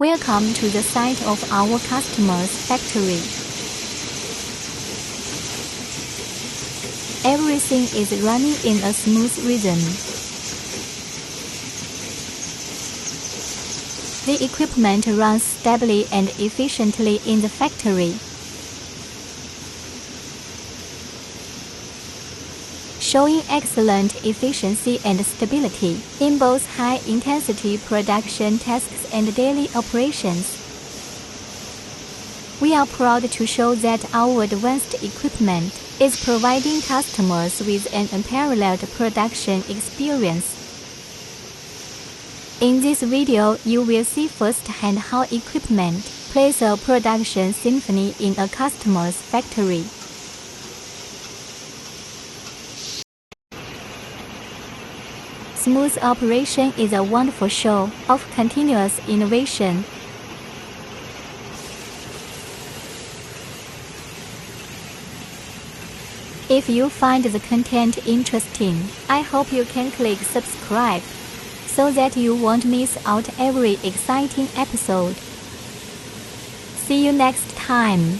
Welcome to the site of our customer's factory. Everything is running in a smooth rhythm. The equipment runs stably and efficiently in the factory, showing excellent efficiency and stability in both high-intensity production tasks and daily operations. We are proud to show that our advanced equipment is providing customers with an unparalleled production experience. In this video, you will see firsthand how equipment plays a production symphony in a customer's factory. Smooth operation is a wonderful show of continuous innovation. If you find the content interesting, I hope you can click subscribe so that you won't miss out every exciting episode. See you next time.